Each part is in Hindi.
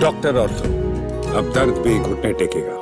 डॉक्टर और तुम, अब दर्द भी घुटने टेकेगा।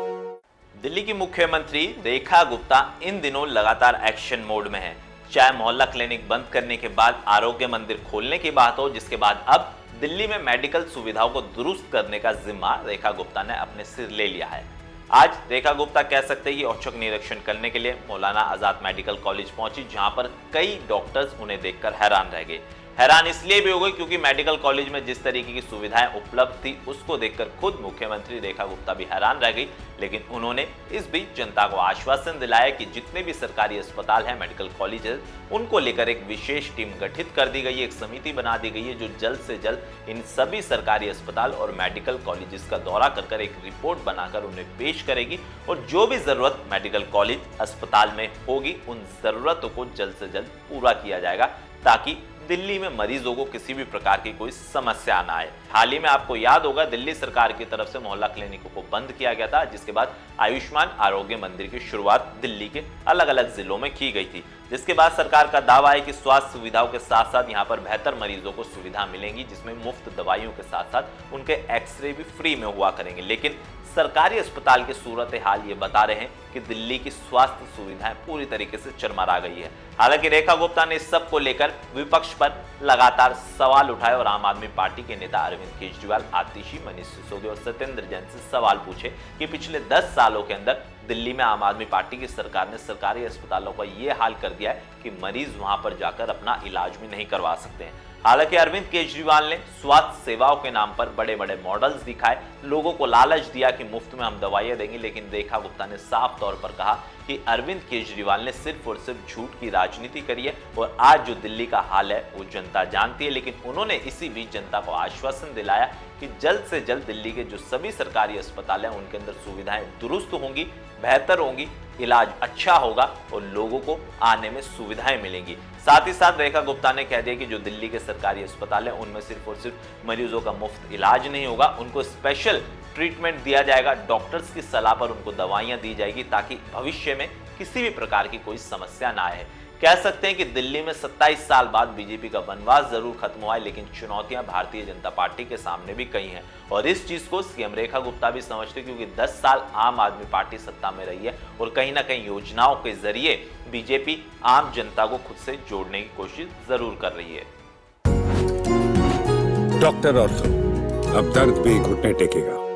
दिल्ली की मुख्यमंत्री रेखा गुप्ता इन दिनों लगातार एक्शन मोड में है। चाहे मोहल्ला क्लिनिक बंद करने के बाद आरोग्य मंदिर खोलने की बात हो, जिसके बाद अब दिल्ली में मेडिकल सुविधाओं को दुरुस्त करने का जिम्मा रेखा गुप्ता ने अपने सिर ले लिया है। आज रेखा गुप्ता कह सकते हैं कि औचक निरीक्षण करने के लिए मौलाना आजाद मेडिकल कॉलेज पहुंची, जहां पर कई डॉक्टर्स उन्हें देखकर हैरान रह गए। हैरान इसलिए भी हो गए क्योंकि मेडिकल कॉलेज में जिस तरीके की सुविधाएं उपलब्ध थी, उसको देखकर खुद मुख्यमंत्री रेखा गुप्ता भी हैरान रह गई। लेकिन उन्होंने इस बीच जनता को आश्वासन दिलाया कि जितने भी सरकारी अस्पताल हैं, मेडिकल कॉलेज है, उनको लेकर एक विशेष टीम गठित कर दी गई है, एक समिति बना दी गई है जो जल्द से जल्द इन सभी सरकारी अस्पताल और मेडिकल कॉलेजेस का दौरा कर एक रिपोर्ट बनाकर उन्हें पेश करेगी और जो भी जरूरत मेडिकल कॉलेज अस्पताल में होगी, उन जरूरतों को जल्द से जल्द पूरा किया जाएगा ताकि दिल्ली में मरीजों को किसी भी प्रकार की कोई समस्या ना आए। हाल ही में आपको याद होगा, दिल्ली सरकार की तरफ से मोहल्ला क्लिनिकों को बंद किया गया था, जिसके बाद आयुष्मान आरोग्य मंदिर की शुरुआत दिल्ली के अलग अलग जिलों में की गई थी। जिसके बाद सरकार का दावा है कि स्वास्थ्य सुविधाओं के साथ साथ यहाँ पर बेहतर मरीजों को सुविधा मिलेंगी, जिसमें मुफ्त दवाइयों के साथ साथ उनके एक्सरे भी फ्री में हुआ करेंगे। लेकिन सरकारी अस्पताल की सूरत हाल ये बता रहे हैं कि दिल्ली की स्वास्थ्य सुविधाएं पूरी तरीके से चरमरा गई है। हालांकि रेखा गुप्ता ने इस सब को लेकर विपक्ष पर लगातार सवाल उठाए और आम आदमी पार्टी के नेता अरविंद केजरीवाल, आतिशी, मनीष सिसोदिया और सत्येंद्र जैन से सवाल पूछे कि पिछले 10 सालों के अंदर दिल्ली में आम आदमी पार्टी की सरकार ने सरकारी अस्पतालों का ये हाल कर दिया है कि मरीज वहां पर जाकर अपना इलाज भी नहीं करवा सकते हैं। हालांकि अरविंद केजरीवाल ने स्वास्थ्य सेवाओं के नाम पर बड़े बड़े मॉडल्स दिखाए, लोगों को लालच दिया कि मुफ्त में हम दवाइयां देंगे, लेकिन रेखा गुप्ता ने साफ तौर पर कहा कि अरविंद केजरीवाल ने सिर्फ और सिर्फ झूठ की राजनीति करी है और आज जो दिल्ली का हाल है वो जनता जानती है। लेकिन उन्होंने इसी बीच जनता को आश्वासन दिलाया कि जल्द से जल्द दिल्ली के जो सभी सरकारी अस्पताल हैं उनके अंदर सुविधाएं दुरुस्त होंगी, बेहतर होंगी, इलाज अच्छा होगा और लोगों को आने में सुविधाएं मिलेंगी। साथ ही साथ रेखा गुप्ता ने कह दिया कि जो दिल्ली के सरकारी अस्पताल हैं उनमें सिर्फ और सिर्फ मरीजों का मुफ्त इलाज नहीं होगा, उनको स्पेशल ट्रीटमेंट दिया जाएगा, डॉक्टर्स की सलाह पर उनको दवाइयां दी जाएगी ताकि भविष्य में किसी भी प्रकार की कोई समस्या ना आए। कह सकते हैं कि दिल्ली में 27 साल बाद बीजेपी का वनवास जरूर खत्म हुआ है, लेकिन चुनौतियां भारतीय जनता पार्टी के सामने भी कई हैं और इस चीज को सीएम रेखा गुप्ता भी समझते हैं क्योंकि 10 साल आम आदमी पार्टी सत्ता में रही है और कहीं ना कहीं योजनाओं के जरिए बीजेपी आम जनता को खुद से जोड़ने की कोशिश जरूर कर रही है। डॉक्टर और तुम, अब दर्द भी घुटने टेकेगा।